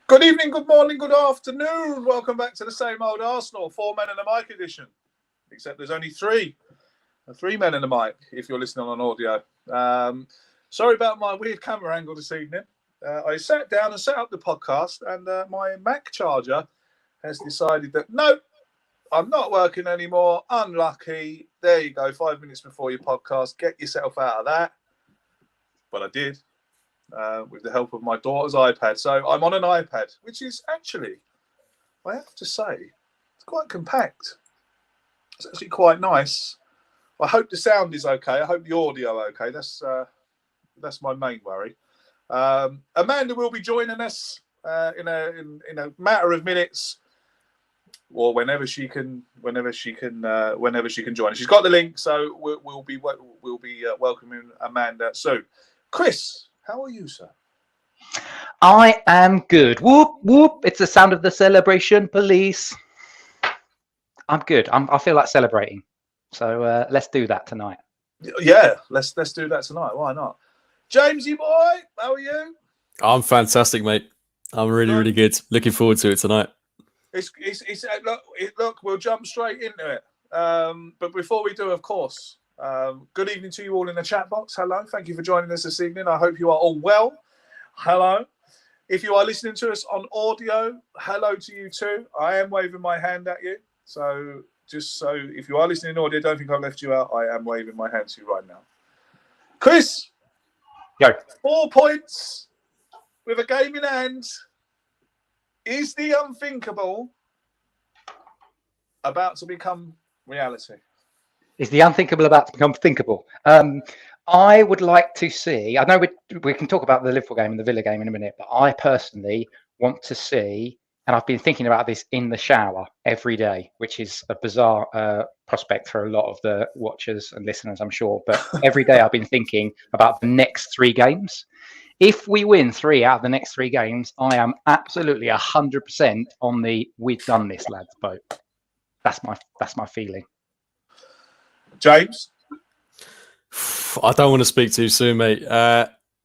Good evening, good morning, good afternoon. Welcome back to the same old Arsenal, 4 men and a mic edition. Except there's only three men and a mic if you're listening on audio. Sorry about my weird camera angle this evening. I sat down and set up the podcast and my Mac charger has decided that, no, I'm not working anymore. Unlucky. There you go, 5 minutes before your podcast. Get yourself out of that. But I did. With the help of my daughter's iPad. So I'm on an iPad, which is actually, I have to say, it's quite compact. It's actually quite nice. I hope the sound is okay. I hope the audio okay. That's my main worry. Amanda will be joining us in a matter of minutes, or whenever she can join us. She's got the link, so we'll be welcoming Amanda soon. Chris, how are you, sir? I am good. Whoop, whoop. It's the sound of the celebration police. I'm good. I feel like celebrating. So let's do that tonight. Yeah, let's do that tonight. Why not? Jamesy boy, how are you? I'm fantastic, mate. I'm really good. Looking forward to it tonight. Look, we'll jump straight into it. But before we do, of course, good evening to you all in the chat box. Hello. Thank you for joining us this evening. I hope you are all well. Hello. If you are listening to us on audio, hello to you too. I am waving my hand at you. So just so if you are listening in audio, don't think I've left you out. I am waving my hand to you right now. Chris. Yo. 4 points with a game in hand. Is the unthinkable about to become reality? Is the unthinkable about to become thinkable? I would like to see, I know we can talk about the Liverpool game and the Villa game in a minute, but I personally want to see, and I've been thinking about this in the shower every day, which is a bizarre prospect for a lot of the watchers and listeners, I'm sure. But every day I've been thinking about the next 3 games. If we win 3 out of the next 3 games, I am absolutely 100% on the "we've done this, lads" boat. That's my feeling. James? I don't want to speak too soon, mate.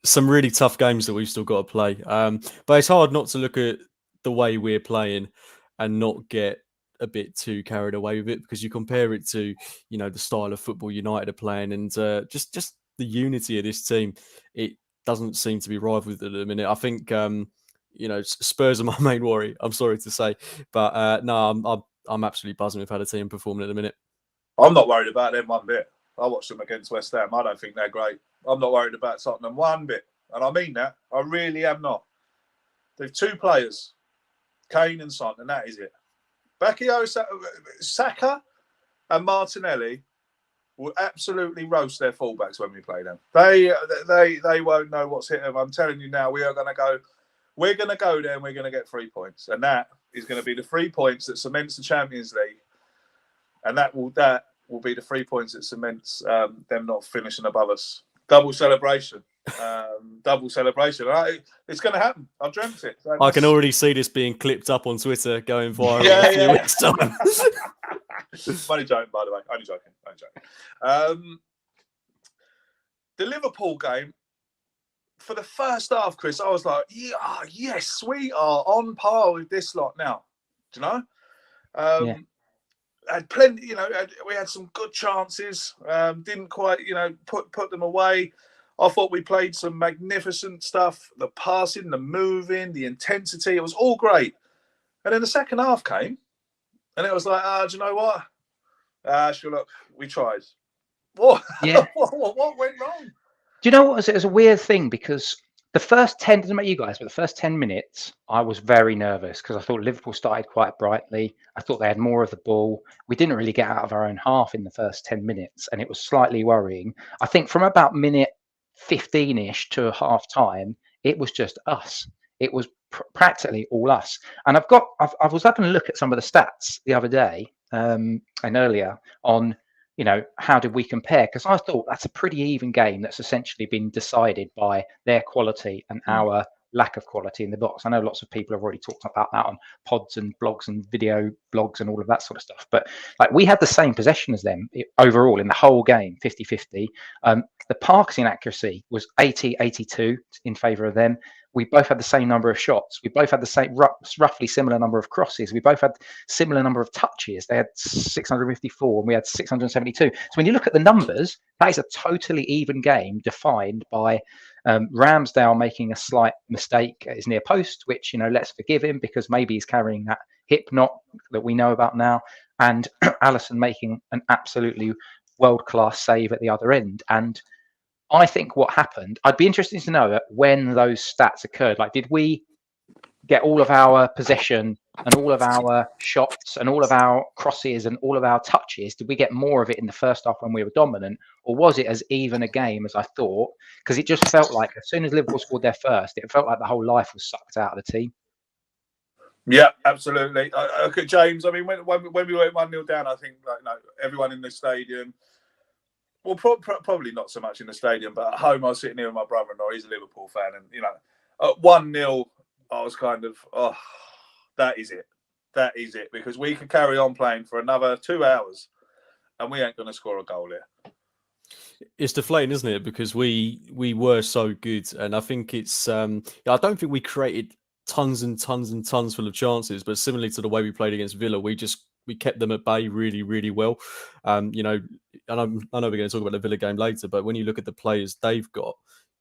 Some really tough games that we've still got to play. But it's hard not to look at the way we're playing and not get a bit too carried away with it, because you compare it to, the style of football United are playing, and just the unity of this team. It doesn't seem to be rivaled at the minute. I think Spurs are my main worry. I'm sorry to say, but no, I'm absolutely buzzing with how the team performing at the minute. I'm not worried about them one bit. I watched them against West Ham. I don't think they're great. I'm not worried about Tottenham one bit. And I mean that. I really am not. They've 2 players, Kane and Son, and that is it. Bakio, Saka and Martinelli will absolutely roast their fullbacks when we play them. They won't know what's hit them. I'm telling you now, we're going to go there and we're going to get 3 points. And that is going to be the 3 points that cements the Champions League. And that will be the 3 points that cements them not finishing above us. Double celebration. It's going to happen. I've dreamt it. So I can already see this being clipped up on Twitter, going viral in a few weeks' time. Only joking, by the way. Only joking. The Liverpool game, for the first half, Chris, I was like, yes, we are on par with this lot now. Do you know? Had plenty, we had some good chances. Didn't quite, put them away. I thought we played some magnificent stuff. The passing, the moving, the intensity, it was all great. And then the second half came, and it was like, do you know what? Sure, look, we tried. What? Yeah. What went wrong? Do you know what? It was a weird thing, because the first 10, doesn't matter you guys, but the first 10 minutes, I was very nervous because I thought Liverpool started quite brightly. I thought they had more of the ball. We didn't really get out of our own half in the first 10 minutes, and it was slightly worrying. I think from about minute 15-ish to half time, it was just us. It was practically all us. And I was having a look at some of the stats the other day and earlier on, how did we compare? Because I thought that's a pretty even game that's essentially been decided by their quality and our lack of quality in the box. I know lots of people have already talked about that on pods and blogs and video blogs and all of that sort of stuff. But like, we had the same possession as them overall in the whole game, 50-50. The passing accuracy was 80-82 in favour of them. We both had the same number of shots. We both had the same, roughly similar number of crosses. We both had similar number of touches. They had 654 and we had 672. So when you look at the numbers, that is a totally even game defined by Ramsdale making a slight mistake at his near post, which, let's forgive him because maybe he's carrying that hip knot that we know about now, and Alisson making an absolutely world-class save at the other end. And I think what happened, I'd be interested to know when those stats occurred. Like, did we get all of our possession and all of our shots and all of our crosses and all of our touches? Did we get more of it in the first half when we were dominant? Or was it as even a game as I thought? Because it just felt like as soon as Liverpool scored their first, it felt like the whole life was sucked out of the team. Yeah, absolutely. Okay, James, I mean, when we went 1-0 down, I think everyone in the stadium, well, probably not so much in the stadium, but at home, I was sitting here with my brother-in-law. He's a Liverpool fan. And, at 1-0, I was kind of, that is it. That is it. Because we could carry on playing for another 2 hours and we ain't going to score a goal here. It's deflating, isn't it? Because we were so good. And I think it's, I don't think we created tons and tons and tons full of chances, but similarly to the way we played against Villa, we kept them at bay really, really well. And I know we're going to talk about the Villa game later, but when you look at the players they've got,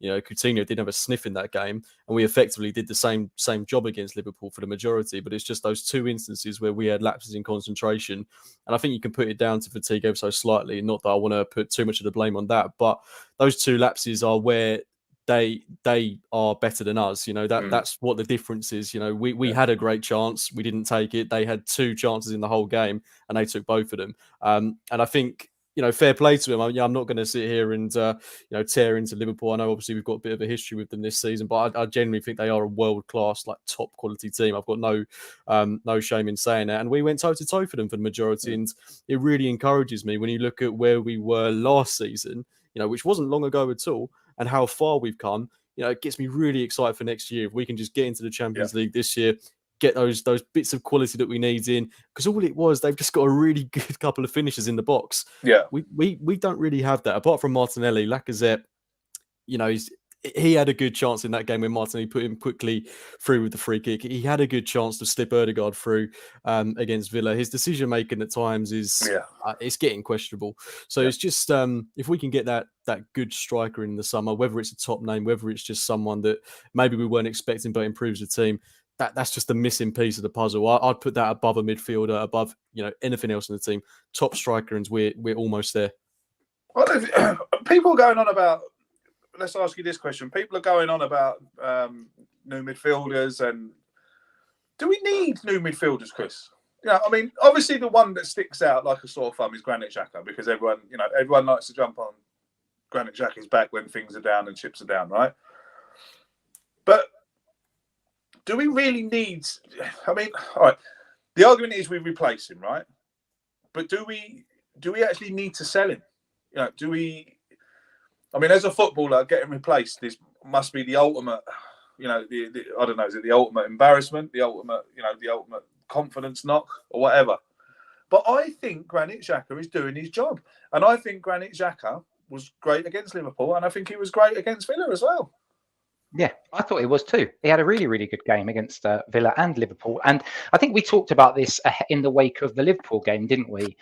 Coutinho didn't have a sniff in that game, and we effectively did the same job against Liverpool for the majority. But it's just those two instances where we had lapses in concentration, and I think you can put it down to fatigue ever so slightly. Not that I want to put too much of the blame on that, but those two lapses are where they are better than us. That's what the difference is. We had a great chance, we didn't take it. They had two chances in the whole game and they took both of them. And I think, fair play to them. I'm not going to sit here and tear into Liverpool. I know obviously we've got a bit of a history with them this season, but I genuinely think they are a world class, like top quality team. I've got no shame in saying that. And we went toe to toe for them for the majority, and it really encourages me when you look at where we were last season, which wasn't long ago at all, and how far we've come. It gets me really excited for next year. If we can just get into the Champions League this year, get those bits of quality that we need in, because all it was, they've just got a really good couple of finishes in the box. Yeah, we don't really have that apart from Martinelli. Lacazette, he had a good chance in that game when Martinelli put him quickly through with the free kick. He had a good chance to slip Ødegaard through against Villa. His decision making at times is it's getting questionable. So it's just if we can get that good striker in the summer, whether it's a top name, whether it's just someone that maybe we weren't expecting but improves the team, that's just the missing piece of the puzzle. I'd put that above a midfielder, above anything else in the team. Top striker, and we're almost there. Well, people are going on about. Let's ask you this question. People are going on about new midfielders, and do we need new midfielders, Chris? I mean, obviously the one that sticks out like a sore thumb is Granit Xhaka, because everyone likes to jump on Granit Xhaka's back when things are down and chips are down, right? But do we really need? I mean, all right. The argument is we replace him, right? But do we actually need to sell him? Do we? I mean, as a footballer, getting replaced must be the ultimate. I don't know. Is it the ultimate embarrassment? The ultimate confidence knock or whatever? But I think Granit Xhaka is doing his job, and I think Granit Xhaka was great against Liverpool, and I think he was great against Villa as well. Yeah, I thought he was too. He had a really, really good game against Villa and Liverpool. And I think we talked about this in the wake of the Liverpool game, didn't we?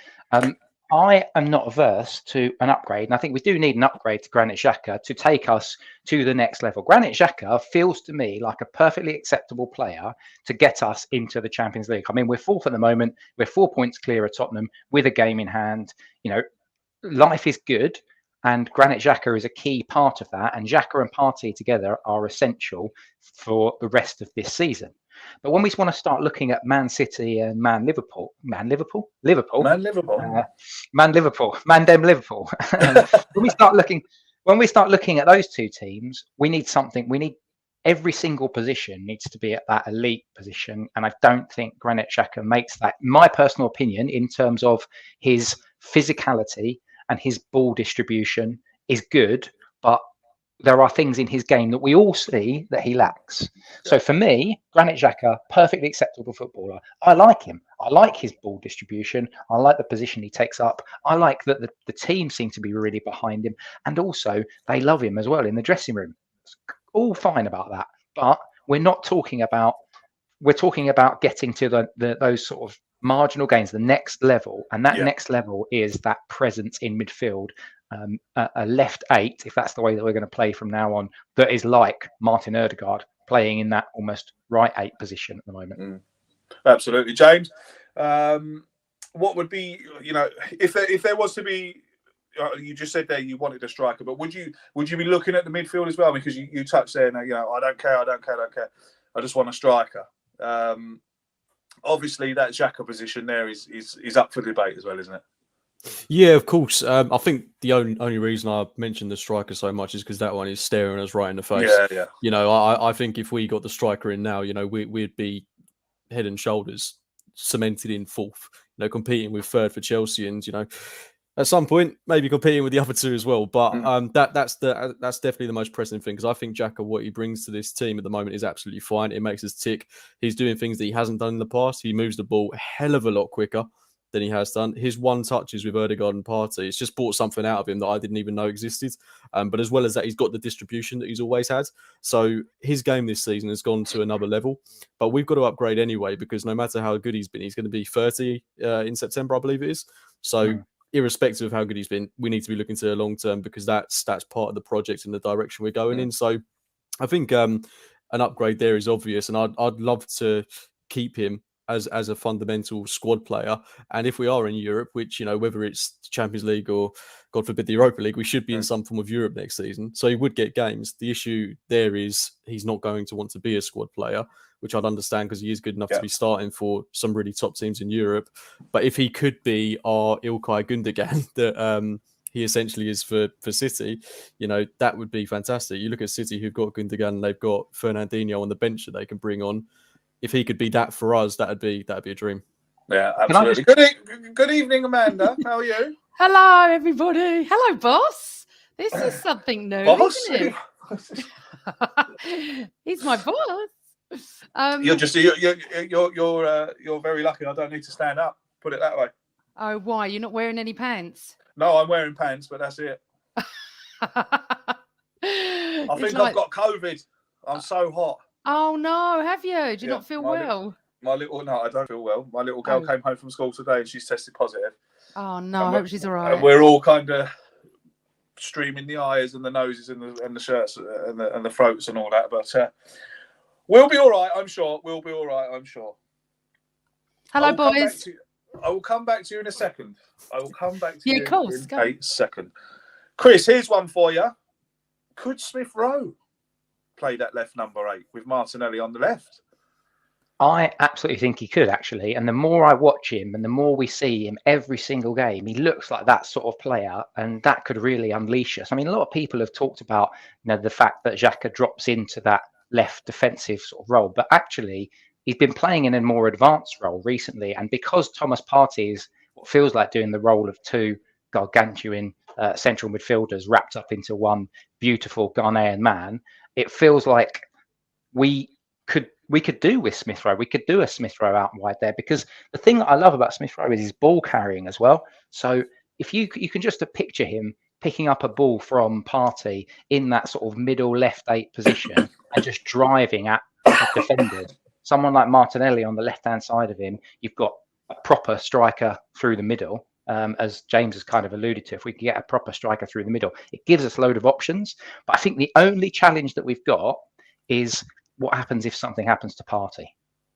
I am not averse to an upgrade. And I think we do need an upgrade to Granit Xhaka to take us to the next level. Granit Xhaka feels to me like a perfectly acceptable player to get us into the Champions League. I mean, we're fourth at the moment. We're 4 points clear of Tottenham with a game in hand. Life is good. And Granit Xhaka is a key part of that. And Xhaka and Partey together are essential for the rest of this season. But when we want to start looking at Man City and Man Liverpool, when we start looking at those two teams, we need something. We need every single position needs to be at that elite position. And I don't think Granit Xhaka makes that, in my personal opinion, in terms of his physicality and his ball distribution is good, but there are things in his game that we all see that he lacks. So for me, Granit Xhaka, perfectly acceptable footballer. I like him. I like his ball distribution. I like the position he takes up. I like that the team seem to be really behind him. And also, they love him as well in the dressing room. It's all fine about that. But we're talking about getting to those sort of marginal gains, the next level. And that next level is that presence in midfield. A left 8, if that's the way that we're going to play from now on, that is like Martin Ødegaard playing in that almost right 8 position at the moment. Absolutely. James, what would be, if there was to be, you just said there you wanted a striker, but would you be looking at the midfield as well? Because you touched there, I don't care. I just want a striker. Obviously, that Xhaka position there is up for debate as well, isn't it? Yeah, of course. I think the only reason I mentioned the striker so much is because that one is staring us right in the face. Yeah. I think if we got the striker in now, we'd be head and shoulders cemented in 4th, competing with 3rd for Chelsea, and at some point maybe competing with the other 2 as well. But that's definitely the most pressing thing, because I think Xhaka, what he brings to this team at the moment is absolutely fine. It makes us tick. He's doing things that he hasn't done in the past. He moves the ball a hell of a lot quicker than he has done. His one touches with Ødegaard and Partey, it's just brought something out of him that I didn't even know existed. But as well as that, he's got the distribution that he's always had. So his game this season has gone to another level. But we've got to upgrade anyway, because no matter how good he's been, he's going to be 30 in September, I believe it is. So irrespective of how good he's been, we need to be looking to the long term, because that's part of the project and the direction we're going in. So I think an upgrade there is obvious, and I'd love to keep him as a fundamental squad player. And if we are in Europe, which, whether it's Champions League or, God forbid, the Europa League, we should be in some form of Europe next season. So he would get games. The issue there is he's not going to want to be a squad player, which I'd understand, because he is good enough to be starting for some really top teams in Europe. But if he could be our Ilkay Gundogan that he essentially is for City, that would be fantastic. You look at City, who've got Gundogan, they've got Fernandinho on the bench that they can bring on. If he could be that for us, that'd be a dream. Yeah, absolutely. Good evening, Amanda. How are you? Hello, everybody. Hello, boss. This is something new, isn't it? He's my boss. You're very lucky. I don't need to stand up. Put it that way. Oh, why? You're not wearing any pants? No, I'm wearing pants, but that's it. I think I've got COVID. I'm so hot. Oh no, have you? Do you not feel well? No, I don't feel well. My little girl came home from school today and she's tested positive. Oh no, I hope she's all right. And we're all kind of streaming the eyes and the noses and the shirts and the throats and all that. But we'll be all right, I'm sure. Hello, boys. I will come back to you in a second. Yeah, of course. In a second. Chris, here's one for you. Could Smith Rowe play that left number 8 with Martinelli on the left? I absolutely think he could, actually. And the more I watch him and the more we see him every single game, he looks like that sort of player, and that could really unleash us. I mean, a lot of people have talked about the fact that Xhaka drops into that left defensive sort of role, but actually he's been playing in a more advanced role recently. And because Thomas Partey is what feels like doing the role of 2 gargantuan central midfielders wrapped up into one beautiful Ghanaian man, it feels like we could do with Smith Rowe. We could do a Smith Rowe out wide there, because the thing that I love about Smith Rowe is his ball carrying as well. So if you can just picture him picking up a ball from Partey in that sort of middle left 8 position and just driving at defenders. Someone like Martinelli on the left-hand side of him, you've got a proper striker through the middle. As James has kind of alluded to, if we can get a proper striker through the middle, it gives us a load of options. But I think the only challenge that we've got is what happens if something happens to Partey.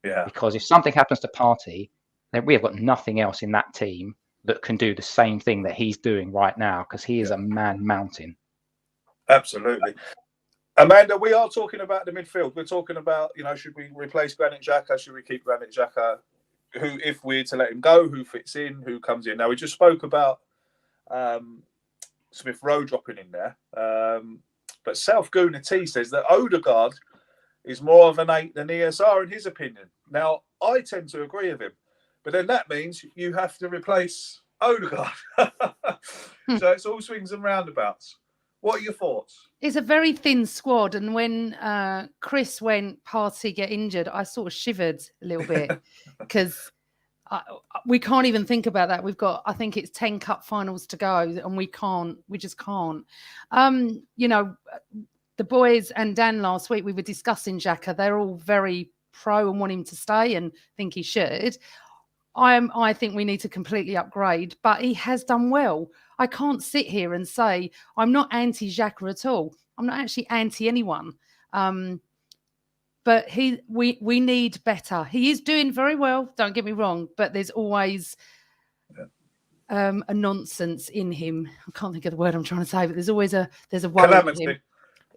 Yeah. Because if something happens to Partey, then we have got nothing else in that team that can do the same thing that he's doing right now, because he is a man mountain. Absolutely. Amanda, we are talking about the midfield. We're talking about, should we replace Granit Xhaka? Should we keep Granit Xhaka? Who, if we're to let him go, who fits in, who comes in? Now, we just spoke about Smith Rowe dropping in there. But South Guna T says that Ødegaard is more of an 8 than ESR in his opinion. Now, I tend to agree with him. But then that means you have to replace Ødegaard. So it's all swings and roundabouts. What are your thoughts? It's a very thin squad, and when Chris went Partey get injured, I sort of shivered a little bit because we can't even think about that. We've got, I think it's 10 cup finals to go, and we just can't. The boys and Dan last week, we were discussing Xhaka. They're all very pro and want him to stay and think he should. I think we need to completely upgrade, but he has done well. I can't sit here and say I'm not anti-Xhaka at all. I'm not actually anti anyone. But we need better. He is doing very well, don't get me wrong, but there's always a nonsense in him. I can't think of the word I'm trying to say, but there's always a worry in him.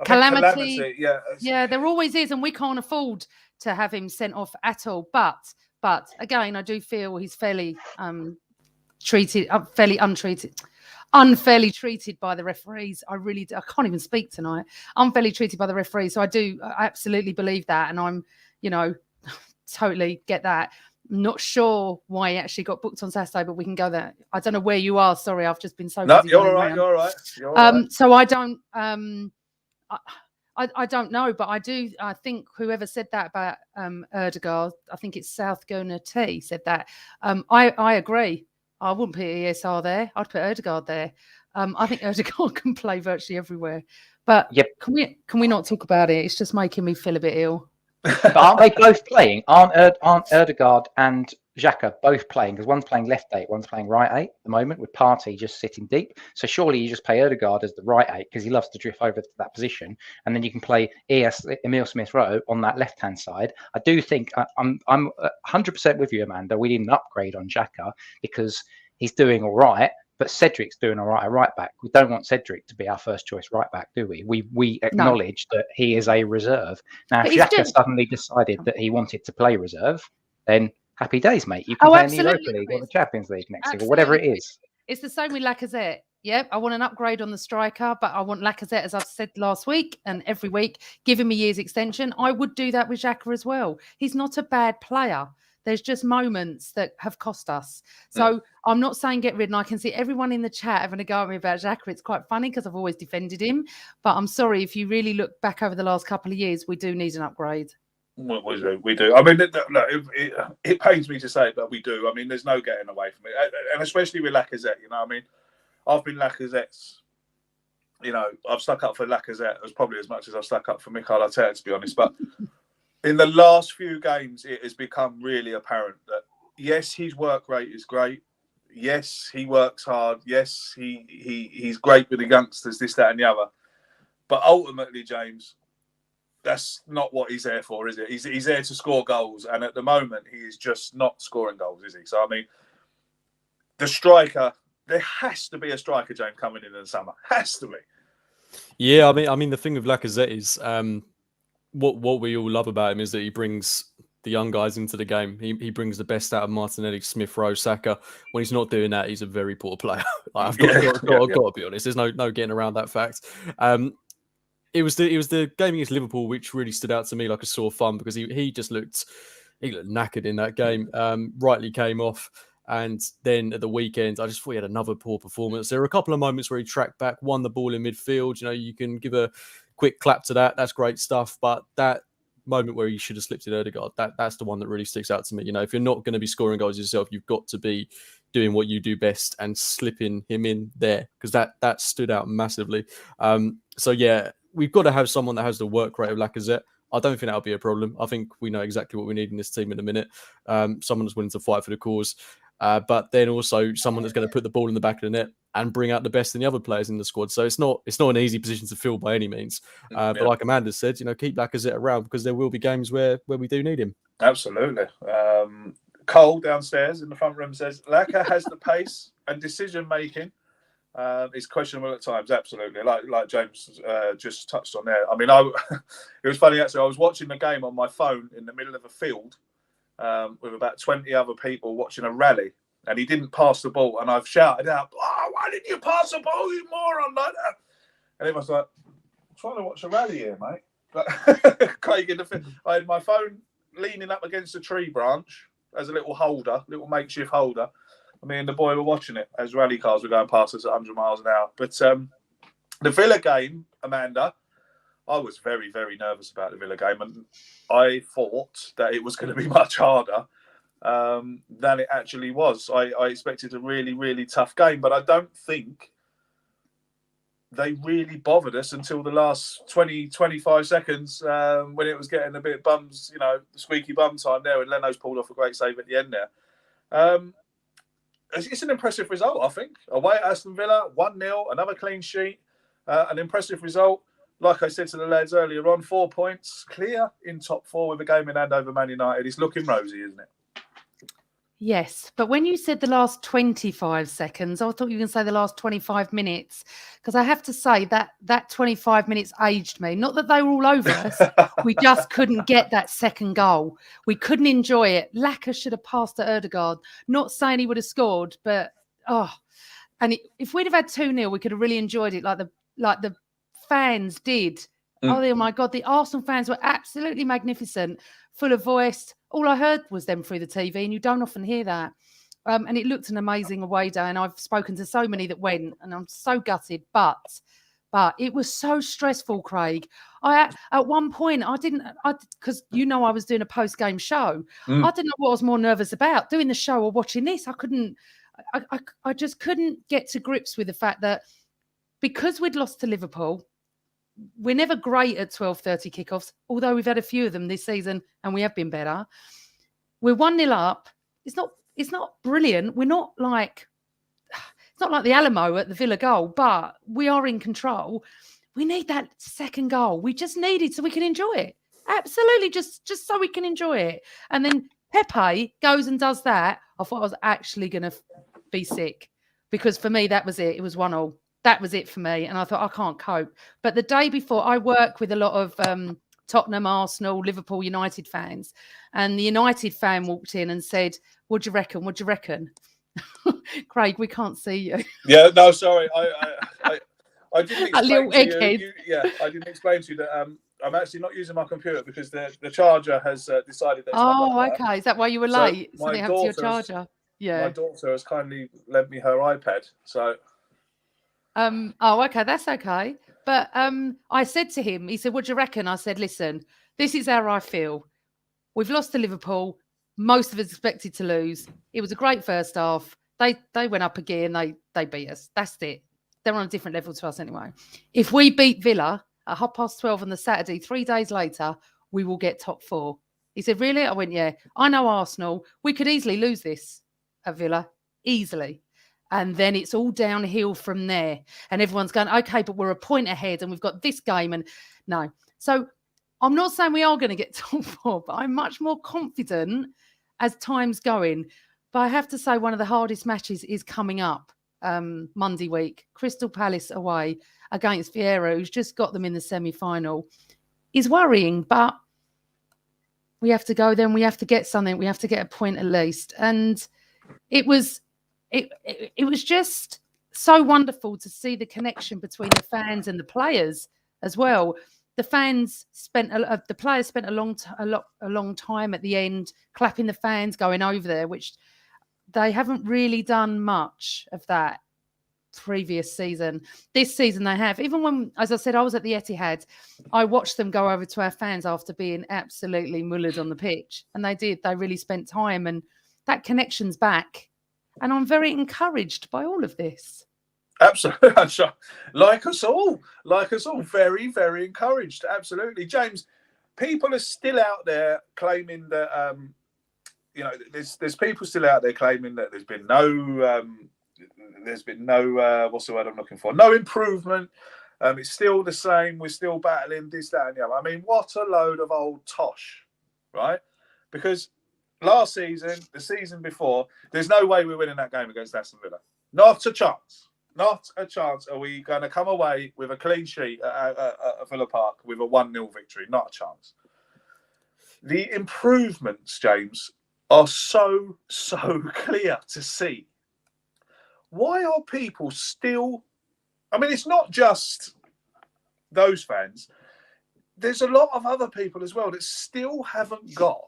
Calamity. Yeah, there always is, and we can't afford to have him sent off at all. But again, I do feel he's fairly unfairly treated by the referees. I really do. I can't even speak tonight. Unfairly treated by the referees. So I absolutely believe that, and I'm, totally get that. I'm not sure why he actually got booked on Saturday, but we can go there. I don't know where you are. Sorry, I've just been so busy. You're all right. You're all right. So I don't. I don't know, but I think whoever said that about Erdegaard, I think it's South Gona T said that. I agree. I wouldn't put ESR there. I'd put Erdegaard there. I think Erdegaard can play virtually everywhere. But can we not talk about it? It's just making me feel a bit ill. But aren't they both playing? Aren't Erdegaard and Xhaka both playing? Because one's playing left 8, one's playing right 8 at the moment, with Partey just sitting deep. So surely you just play Erdegaard as the right 8 because he loves to drift over to that position, and then you can play Emile Smith-Rowe on that left-hand side. I do think I'm 100% with you, Amanda. We need an upgrade on Xhaka because he's doing all right. But Cedric's doing all right at right back. We don't want Cedric to be our first choice right back, do we? We acknowledge that he is a reserve. Now, if Xhaka suddenly decided that he wanted to play reserve, then happy days, mate. You can play in the Europa League or the Champions League next year, or whatever it is. It's the same with Lacazette. Yep, I want an upgrade on the striker, but I want Lacazette, as I've said last week and every week, give him a year's extension. I would do that with Xhaka as well. He's not a bad player. There's just moments that have cost us. So I'm not saying get rid, and I can see everyone in the chat having a go at me about Xhaka. It's quite funny because I've always defended him. But I'm sorry, if you really look back over the last couple of years, we do need an upgrade. We do. I mean, it pains me to say it, but we do. I mean, there's no getting away from it. And especially with Lacazette, I mean, I've been Lacazette's, I've stuck up for Lacazette as probably as much as I've stuck up for Mikel Arteta, to be honest. But in the last few games, it has become really apparent that, yes, his work rate is great. Yes, he works hard. Yes, he's great with the youngsters, this, that, and the other. But ultimately, James, that's not what he's there for, is it? He's there to score goals. And at the moment, he is just not scoring goals, is he? So, I mean, the striker, there has to be a striker, James, coming in the summer. Has to be. Yeah, I mean, the thing with Lacazette is... What we all love about him is that he brings the young guys into the game. He brings the best out of Martinelli, Smith-Rowe, Saka. When he's not doing that, he's a very poor player. I've got to be honest. There's no getting around that fact. It was the game against Liverpool which really stood out to me like a sore thumb because he looked knackered in that game. Rightly came off. And then at the weekend, I just thought he had another poor performance. There were a couple of moments where he tracked back, won the ball in midfield. You can give a quick clap to that. That's great stuff. But that moment where he should have slipped in Erdegaard, that's the one that really sticks out to me. If you're not going to be scoring goals yourself, you've got to be doing what you do best and slipping him in there because that stood out massively. So, yeah, we've got to have someone that has the work rate of Lacazette. I don't think that'll be a problem. I think we know exactly what we need in this team in a minute. Someone that's willing to fight for the cause. But then also someone that's going to put the ball in the back of the net and bring out the best in the other players in the squad. So it's not an easy position to fill by any means. But like Amanda said, keep Lacazette around because there will be games where we do need him. Absolutely. Cole downstairs in the front room says, Lacazette has the pace and decision making. Is questionable at times, absolutely. Like James just touched on there. I mean, it was funny actually. I was watching the game on my phone in the middle of a field with about 20 other people watching a rally, and he didn't pass the ball. And I've shouted out, "Oh, why didn't you pass the ball, you moron!" Like that. And everyone's like, "I'm trying to watch a rally here, mate." But Craig in the field, I had my phone leaning up against a tree branch as a little makeshift holder. Me and the boy were watching it as rally cars were going past us at 100 miles an hour. But The Villa game, Amanda, I was very, very nervous about the Villa game, and I thought that it was going to be much harder than it actually was. I expected a really, really tough game, but I don't think they really bothered us until the last 20, 25 seconds when it was getting a bit bums, squeaky bum time there, and Leno's pulled off a great save at the end there. It's an impressive result, I think. Away at Aston Villa, 1-0, another clean sheet, an impressive result. Like I said to the lads earlier on, 4 points, clear in top 4 with a game in hand over Man United. It's looking rosy, isn't it? Yes, but when you said the last 25 seconds, I thought you were going to say the last 25 minutes, because I have to say that 25 minutes aged me. Not that they were all over us. We just couldn't get that second goal. We couldn't enjoy it. Laka should have passed to Ødegaard. Not saying he would have scored, but if we'd have had 2-0, we could have really enjoyed it like the fans did. Oh my God, the Arsenal fans were absolutely magnificent, full of voice. All I heard was them through the TV, and you don't often hear that. And it looked an amazing away day, and I've spoken to so many that went, and I'm so gutted. But it was so stressful, Craig. At one point, because I was doing a post-game show. I didn't know what I was more nervous about, doing the show or watching this. I just couldn't get to grips with the fact that because we'd lost to Liverpool, we're never great at 12:30 kickoffs, although we've had a few of them this season and we have been better. We're 1-0 up. It's not brilliant. It's not like the Alamo at the Villa goal, but we are in control. We need that second goal. We just need it so we can enjoy it. Absolutely, just so we can enjoy it. And then Pepe goes and does that. I thought I was actually going to be sick, because for me, that was it. It was 1-1. That was it for me. And I thought, I can't cope. But the day before, I work with a lot of Tottenham, Arsenal, Liverpool, United fans. And the United fan walked in and said, what do you reckon? What do you reckon? Craig, we can't see you. Yeah, no, sorry. I didn't explain to you. I didn't explain to you that I'm actually not using my computer because the charger has decided that it's not okay. Is that why you were late? Something happened to your charger? Yeah. My daughter has kindly lent me her iPad. So... okay, that's okay. But I said to him, he said, what do you reckon? I said, listen, this is how I feel. We've lost to Liverpool. Most of us expected to lose. It was a great first half. They went up a gear and they beat us. That's it. They're on a different level to us anyway. If we beat Villa at 12:30 on the Saturday, 3 days later, we will get top 4. He said, really? I went, yeah. I know Arsenal. We could easily lose this at Villa. Easily. And then it's all downhill from there. And everyone's going, okay, but we're a point ahead and we've got this game. And no. So I'm not saying we are going to get top 4, but I'm much more confident as time's going. But I have to say one of the hardest matches is coming up Monday week. Crystal Palace away against Vieira, who's just got them in the semi-final. Is worrying, but we have to go then. We have to get something. We have to get a point at least. And it was just so wonderful to see the connection between the fans and the players as well. The players spent a long time at the end clapping the fans, going over there, which they haven't really done much of that previous season. This season they have. Even when, as I said, I was at the Etihad, I watched them go over to our fans after being absolutely mullered on the pitch, and they did. They really spent time, and that connection's back. And I'm very encouraged by all of this. Absolutely. Like us all. Very, very encouraged. Absolutely. James, people are still out there claiming that, there's people still out there claiming that there's been no, what's the word I'm looking for? No improvement. It's still the same. We're still battling this, that, and the other. I mean, what a load of old tosh, right? Because last season, the season before, there's no way we're winning that game against Aston Villa. Not a chance. Not a chance. Are we going to come away with a clean sheet at Villa Park with a 1-0 victory? Not a chance. The improvements, James, are so clear to see. Why are people still... I mean, it's not just those fans. There's a lot of other people as well that still haven't got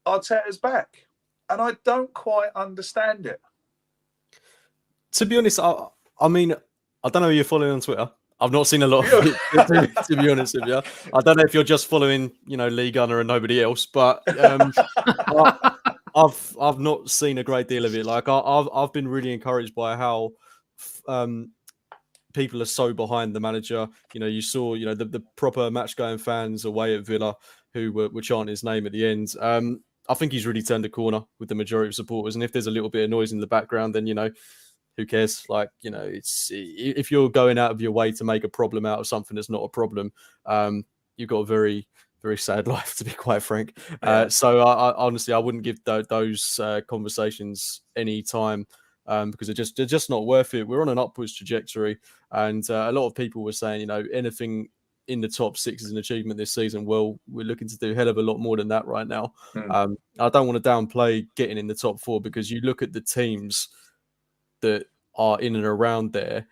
Arteta's back. And I don't quite understand it. To be honest, I mean, I don't know who you're following on Twitter. I've not seen a lot of it, to be honest with you. I don't know if you're just following, Lee Gunner and nobody else, but I've not seen a great deal of it. Like I've been really encouraged by how people are so behind the manager. You saw the proper match going fans away at Villa who were chanting his name at the end. I think he's really turned a corner with the majority of supporters, and if there's a little bit of noise in the background, then who cares? Like, it's if you're going out of your way to make a problem out of something that's not a problem, you've got a very, very sad life, to be quite frank. Yeah. So I honestly, I wouldn't give those conversations any time because they're just not worth it. We're on an upwards trajectory, and a lot of people were saying, anything in the top 6 is an achievement this season. Well, we're looking to do a hell of a lot more than that right now. I don't want to downplay getting in the top 4 because you look at the teams that are in and around there,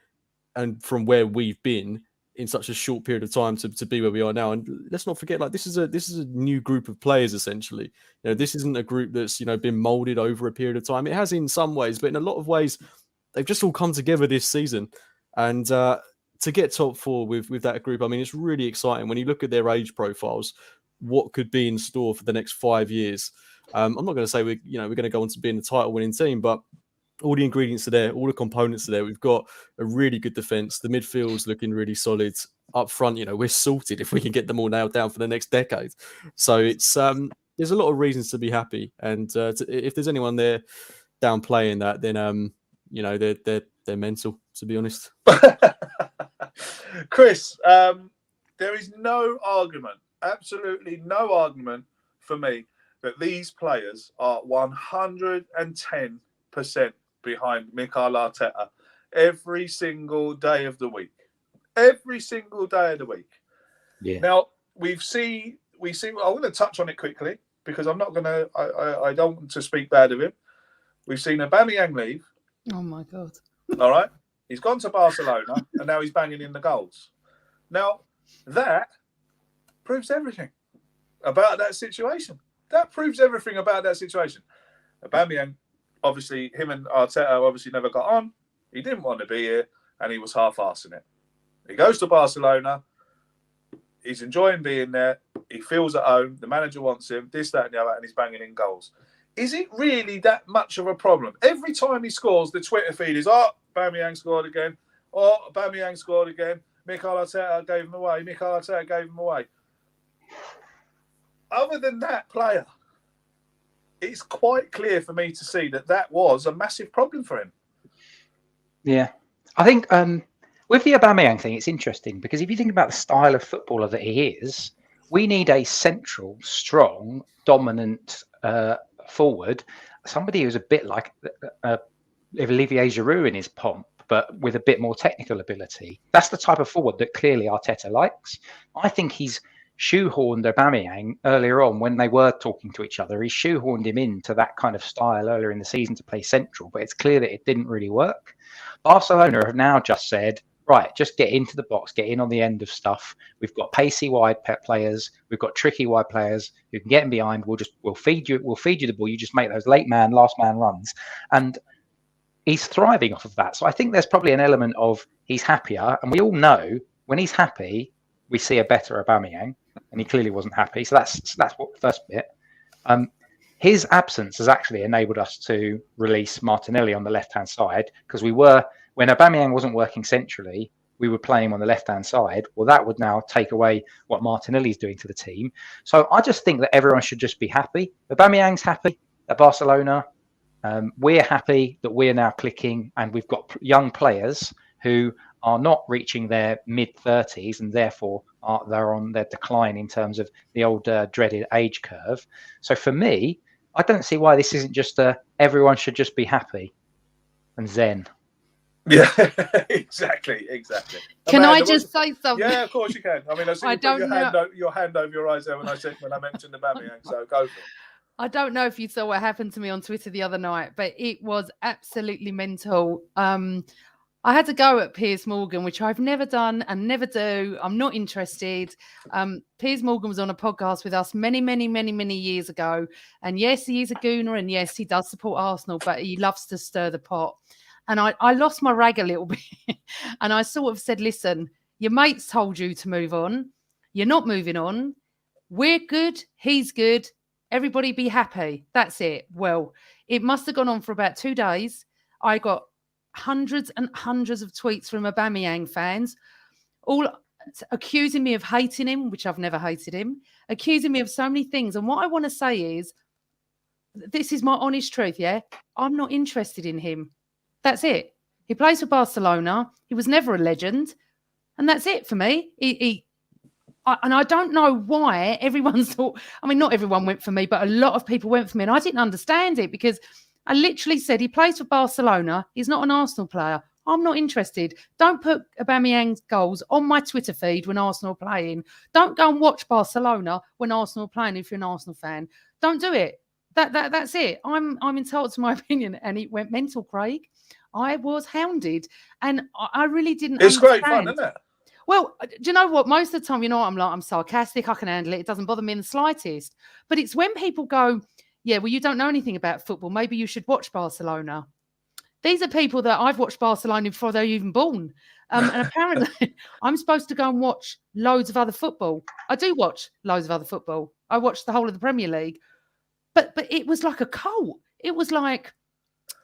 and from where we've been in such a short period of time to be where we are now. And let's not forget, like, this is a new group of players essentially. This isn't a group that's been molded over a period of time. It has in some ways, but in a lot of ways, they've just all come together this season. And to get top 4 with that group, I mean, it's really exciting when you look at their age profiles. What could be in store for the next 5 years? I'm not going to say we're going to go on to being a title-winning team, but all the ingredients are there, all the components are there. We've got a really good defence. The midfield's looking really solid. Up front, we're sorted if we can get them all nailed down for the next decade. So it's there's a lot of reasons to be happy. And if there's anyone there downplaying that, then they're mental, to be honest. Chris, there is no argument, absolutely no argument for me that these players are 110% behind Mikel Arteta every single day of the week. Every single day of the week. Yeah. Now we see. I'm going to touch on it quickly because I'm not going to. I don't want to speak bad of him. We've seen Aubameyang leave. Oh my God! All right, he's gone to Barcelona and now he's banging in the goals. Now that proves everything about that situation. That proves everything about that situation. Aubameyang, obviously, him and Arteta obviously never got on. He didn't want to be here, and he was half-arsing it. He goes to Barcelona. He's enjoying being there. He feels at home. The manager wants him, this, that, and the other, and he's banging in goals. Is it really that much of a problem? Every time he scores, the Twitter feed is, Aubameyang scored again. Aubameyang scored again. Mikel Arteta gave him away. Mikel Arteta gave him away. Other than that player, it's quite clear for me to see that was a massive problem for him. Yeah. I think with the Aubameyang thing, it's interesting because if you think about the style of footballer that he is, we need a central, strong, dominant forward, somebody who's a bit like Olivier Giroud in his pomp, but with a bit more technical ability. That's the type of forward that clearly Arteta likes. I think he's shoehorned Aubameyang earlier on when they were talking to each other. He shoehorned him into that kind of style earlier in the season to play central, but it's clear that it didn't really work. Barcelona have now just said, right, just get into the box, get in on the end of stuff. We've got pacey wide players, we've got tricky wide players who can get in behind. We'll feed you the ball. You just make those last man runs, and he's thriving off of that. So I think there's probably an element of he's happier, and we all know when he's happy, we see a better Aubameyang, and he clearly wasn't happy. So that's what the first bit. His absence has actually enabled us to release Martinelli on the left-hand side because when Aubameyang wasn't working centrally, we were playing him on the left-hand side. Well, that would now take away what Martinelli's doing to the team. So I just think that everyone should just be happy. Aubameyang's happy at Barcelona. We're happy that we're now clicking, and we've got young players who are not reaching their mid-30s and therefore they're on their decline in terms of the old dreaded age curve. So for me, I don't see why this isn't just everyone should just be happy and zen. Yeah, exactly. Can I just say something? Yeah, of course you can. I mean, I see you put your hand over your eyes there when I mentioned Aubameyang, so go for it. I don't know if you saw what happened to me on Twitter the other night, but it was absolutely mental. I had to go at Piers Morgan, which I've never done and never do. I'm not interested. Piers Morgan was on a podcast with us many years ago. And yes, he is a gooner. And yes, he does support Arsenal, but he loves to stir the pot. And I lost my rag a little bit. And I sort of said, listen, your mates told you to move on. You're not moving on. We're good. He's good. Everybody be happy. That's it. Well, it must have gone on for about 2 days. I got hundreds and hundreds of tweets from Aubameyang fans, all accusing me of hating him, which I've never hated him, accusing me of so many things. And what I want to say is, this is my honest truth, yeah? I'm not interested in him. That's it. He plays for Barcelona. He was never a legend. And that's it for me. And I don't know why everyone's thought, I mean, not everyone went for me, but a lot of people went for me. And I didn't understand it because I literally said he plays for Barcelona. He's not an Arsenal player. I'm not interested. Don't put Aubameyang's goals on my Twitter feed when Arsenal are playing. Don't go and watch Barcelona when Arsenal are playing if you're an Arsenal fan. Don't do it. That's it. I'm entitled to my opinion. And it went mental, Craig. I was hounded. And I really didn't It's understand. great fun, isn't it? Well, do you know what? Most of the time, I'm sarcastic. I can handle it. It doesn't bother me in the slightest. But it's when people go, yeah, well, you don't know anything about football. Maybe you should watch Barcelona. These are people that I've watched Barcelona before they're even born. And apparently I'm supposed to go and watch loads of other football. I do watch loads of other football. I watched the whole of the Premier League. But it was like a cult. It was like,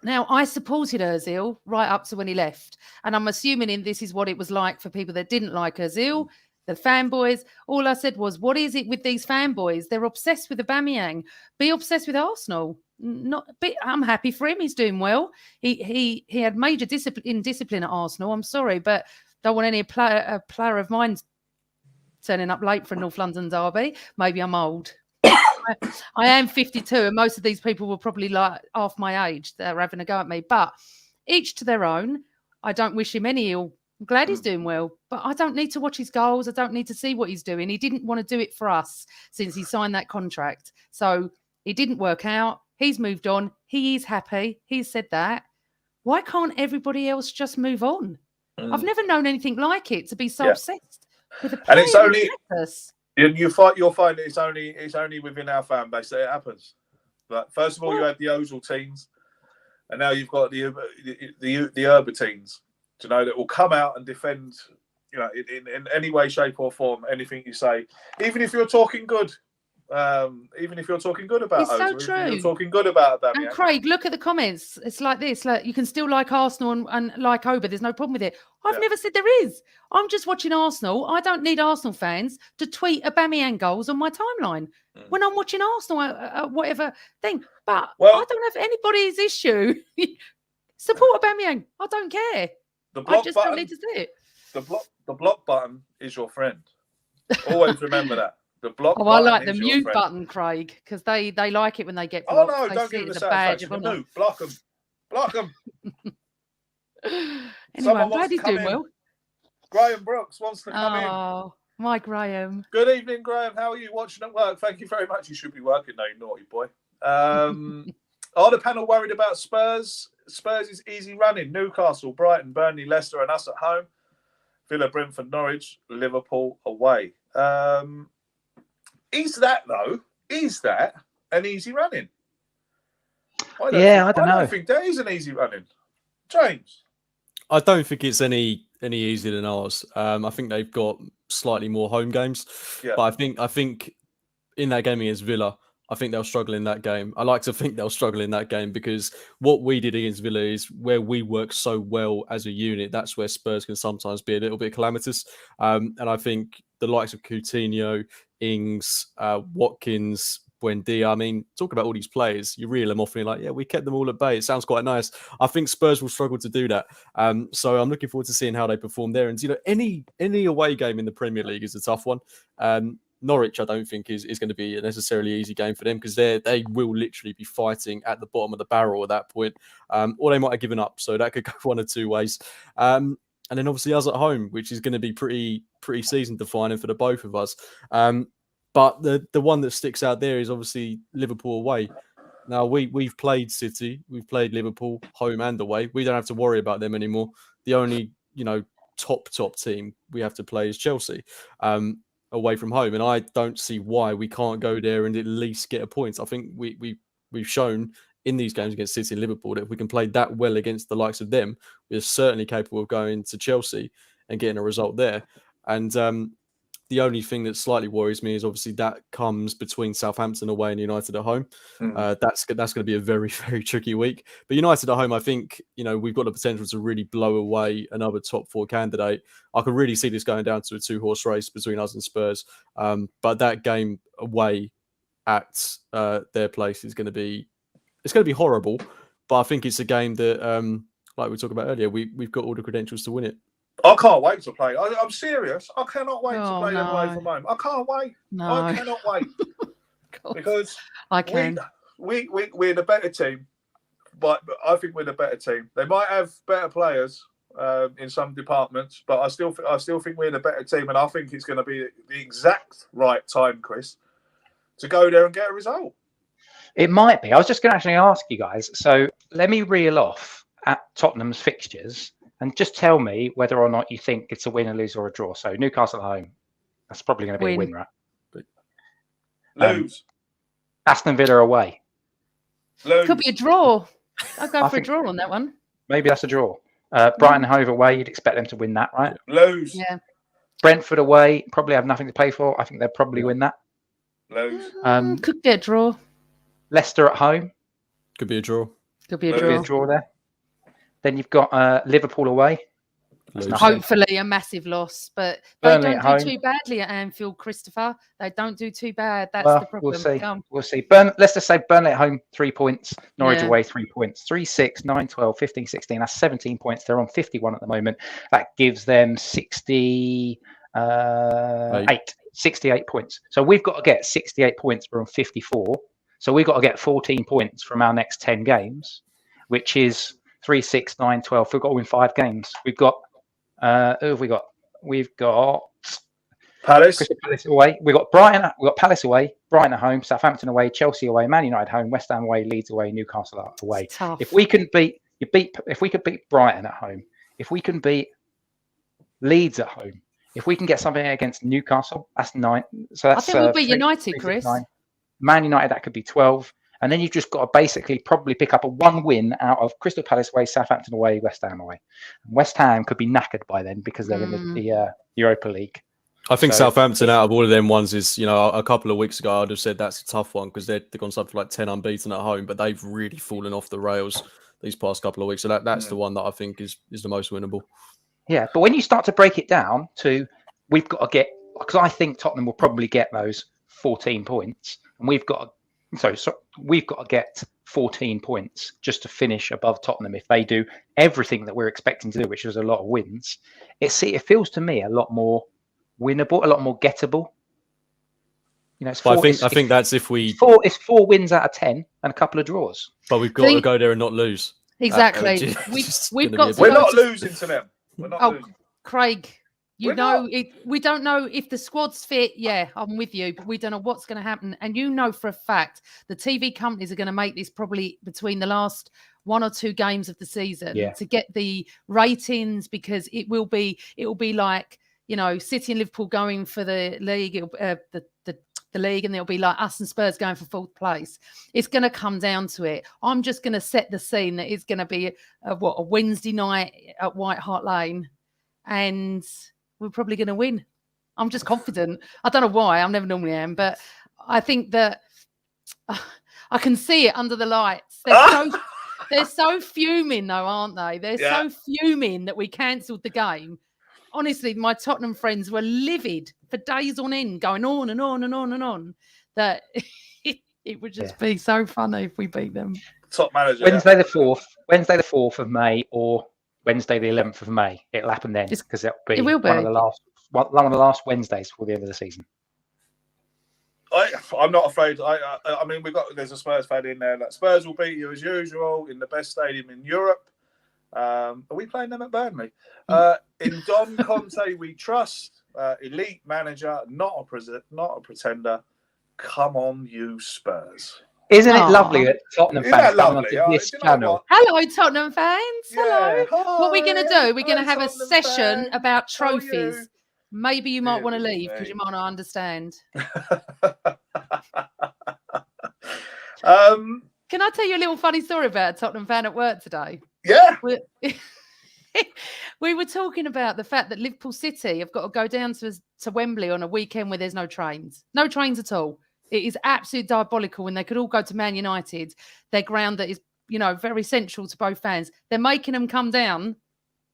now I supported Ozil right up to when he left. And I'm assuming this is what it was like for people that didn't like Ozil, the fanboys. All I said was, what is it with these fanboys? They're obsessed with Aubameyang. Be obsessed with Arsenal. I'm happy for him. He's doing well. He had major discipline at Arsenal. I'm sorry, but don't want any player of mine turning up late for a North London derby. Maybe I'm old. I am 52, and most of these people were probably like half my age. They're having a go at me, but each to their own. I don't wish him any ill. I'm glad he's doing well, but I don't need to watch his goals. I don't need to see what he's doing. He didn't want to do it for us since he signed that contract. So it didn't work out. He's moved on. He is happy. He's said that. Why can't everybody else just move on? I've never known anything like it, to be so obsessed with a player. And it's only... You'll find it's only within our fan base that it happens. But first of all, you had the Ozil teams, and now you've got the Urba teams, that will come out and defend, in any way, shape, or form, anything you say, even if you're talking good. Even if you're talking good about it's Ozil, so true. you're talking good about them. And Craig, look at the comments. It's like this: like you can still like Arsenal and like Oba. There's no problem with it. I've never said there is. I'm just watching Arsenal. I don't need Arsenal fans to tweet Aubameyang goals on my timeline when I'm watching Arsenal, whatever thing. But I don't have anybody's issue. Support Aubameyang. I don't care. I just don't need to see it. The block button is your friend. Always remember that. The block button I like the is mute your friend. button, Craig, because they like it when they get blocked. Oh no, they don't see give them it the as a badge of satisfaction. honour. No, block them. Block them. Anyway, I'm glad he's doing well. Graham Brooks wants to come in. Oh, my Graham. Good evening, Graham. How are you watching at work? Thank you very much. You should be working now, you naughty boy. Are the panel worried about Spurs? Spurs is easy running. Newcastle, Brighton, Burnley, Leicester, and us at home. Villa, Brentford, Norwich, Liverpool away. Is that an easy running? I don't know. I don't think that is an easy running. James? I don't think it's any easier than ours. I think they've got slightly more home games. Yeah. But I think in that game against Villa, I think they'll struggle in that game. I like to think they'll struggle in that game because what we did against Villa is where we work so well as a unit. That's where Spurs can sometimes be a little bit calamitous. And I think the likes of Coutinho, Ings, Watkins, Buendia, I mean, talk about all these players, you reel them off and you're like, yeah, we kept them all at bay. It sounds quite nice. I think Spurs will struggle to do that. So I'm looking forward to seeing how they perform there. And, any away game in the Premier League is a tough one. Norwich, I don't think is going to be a necessarily easy game for them because they will literally be fighting at the bottom of the barrel at that point, or they might have given up. So that could go one of two ways. And then obviously us at home, which is going to be pretty season defining for the both of us. But the one that sticks out there is obviously Liverpool away. Now we've played City, we've played Liverpool home and away. We don't have to worry about them anymore. The only top team we have to play is Chelsea. Away from home, and I don't see why we can't go there and at least get a point. I think we've shown in these games against City and Liverpool, that if we can play that well against the likes of them, we're certainly capable of going to Chelsea and getting a result there. And the only thing that slightly worries me is obviously that comes between Southampton away and United at home. That's going to be a very, very tricky week. But United at home, I think, we've got the potential to really blow away another top 4 candidate. I could really see this going down to a 2-horse race between us and Spurs. But that game away at their place is going to be horrible. But I think it's a game that, like we talked about earlier, we've got all the credentials to win it. I can't wait to play. I'm serious. I cannot wait to play them no. away from home. I can't wait. No. I cannot wait. Because I can. we're the better team, but I think we're the better team. They might have better players in some departments, but I still think we're the better team, and I think it's going to be the exact right time, Chris, to go there and get a result. It might be. I was just going to actually ask you guys. So let me reel off at Tottenham's fixtures and just tell me whether or not you think it's a win, a lose, or a draw. So Newcastle at home, that's probably going to be a win, right? Lose. Aston Villa away. Lose. Could be a draw. I'll go for a draw on that one. Maybe that's a draw. Brighton Hove away, you'd expect them to win that, right? Lose. Yeah. Brentford away, probably have nothing to play for. I think they'll probably win that. Lose. Could be a draw. Leicester at home. Could be a draw. Could be a Could draw. be a draw there. Then you've got Liverpool away. Hopefully a massive loss, but Burnley they don't do too badly at Anfield, Christopher. They don't do too bad. That's the problem. We'll see. We'll see. Let's just say Burnley at home, 3 points. Norwich away, 3 points. 3, 6, 9, 12, 15, 16. That's 17 points. They're on 51 at the moment. That gives them 68 points. So we've got to get 68 points. We're on 54. So we've got to get 14 points from our next 10 games, which is 3, 6, 9, 12. We've got to win 5 games. We've got who have we got? We've got Palace away. We've got Brighton. We've got Palace away. Brighton at home. Southampton away. Chelsea away. Man United home. West Ham away. Leeds away. Newcastle away. If we can beat Brighton at home, if we can beat Leeds at home, if we can get something against Newcastle, that's 9. So that's, I think we'll beat United, Chris. 9. Man United, that could be 12. And then you've just got to basically probably pick up a 1 win out of Crystal Palace away, Southampton away, West Ham away. And West Ham could be knackered by then because they're in the Europa League. I think Southampton, out of all of them ones, is, a couple of weeks ago, I'd have said that's a tough one because they've gone something like 10 unbeaten at home, but they've really fallen off the rails these past couple of weeks. So that's the one that I think is the most winnable. Yeah, but when you start to break it down to, we've got to get, because I think Tottenham will probably get those 14 points, and we've got to get 14 points just to finish above Tottenham if they do everything that we're expecting to do, which is a lot of wins. It feels to me a lot more winnable, a lot more gettable. It's 4, I think that's if we... It's 4 wins out of 10 and a couple of draws. But we've got to go there and not lose. Exactly. We're not losing to them. We're not losing. Craig, we don't know if the squad's fit. Yeah, I'm with you, but we don't know what's going to happen. And for a fact the TV companies are going to make this probably between the last 1 or 2 games of the season to get the ratings, because it will be like, City and Liverpool going for the league, the league, and it'll be like us and Spurs going for 4th place. It's going to come down to it. I'm just going to set the scene that it's going to be a Wednesday night at White Hart Lane, and we're probably going to win. I'm just confident. I don't know why. I never normally am, but I think that I can see it under the lights. They're so fuming, though, aren't they? They're so fuming that we cancelled the game. Honestly, my Tottenham friends were livid for days on end, going on and on and on and on, that it would just be so funny if we beat them. Top manager. Wednesday the 4th of May, or Wednesday the 11th of May. It'll happen then, because it will be one of the last Wednesdays before the end of the season. I'm not afraid. I mean, there's a Spurs fan in there. That Spurs will beat you as usual in the best stadium in Europe. Are we playing them at Burnley? In Don Conte we trust. Elite manager, not a pretender. Come on, you Spurs. Isn't it lovely that Tottenham fans come onto this channel? Hello, Tottenham fans. Yeah. Hello. What we're going to do, we're going to have a session about trophies. Maybe you might want to leave because you might not understand. Can I tell you a little funny story about a Tottenham fan at work today? Yeah. We were talking about the fact that Liverpool City have got to go down to Wembley on a weekend where there's no trains at all. It is absolutely diabolical when they could all go to Man United, their ground that is, very central to both fans. They're making them come down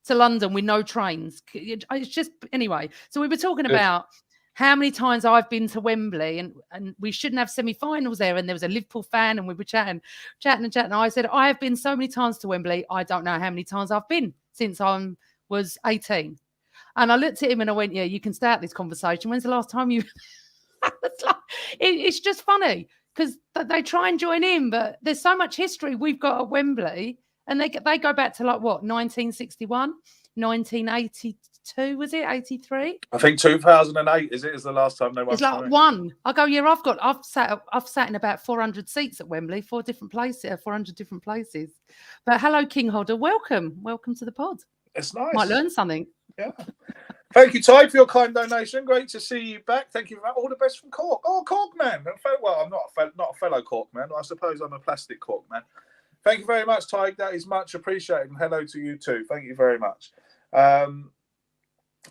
to London with no trains. It's just, anyway. So we were talking about how many times I've been to Wembley and we shouldn't have semi-finals there. And there was a Liverpool fan and we were chatting. And I said, I have been so many times to Wembley. I don't know how many times I've been since I was 18. And I looked at him and I went, yeah, you can start this conversation. When's the last time you... It's just funny because they try and join in, but there's so much history we've got at Wembley. And they go back to 1961, 1982, was it? 83? I think 2008 is the last time they won. It's like one. I go, yeah, I've sat in about 400 seats at Wembley, 400 different places. But hello, King Hodder, welcome to the pod. It's nice. Might learn something. Yeah. Thank you, Ty, for your kind donation. Great to see you back. Thank you for that. All the best from Cork. Oh, Cork man. Well, I'm not a fellow Cork man. I suppose I'm a plastic Cork man. Thank you very much, Ty. That is much appreciated. And hello to you too. Thank you very much.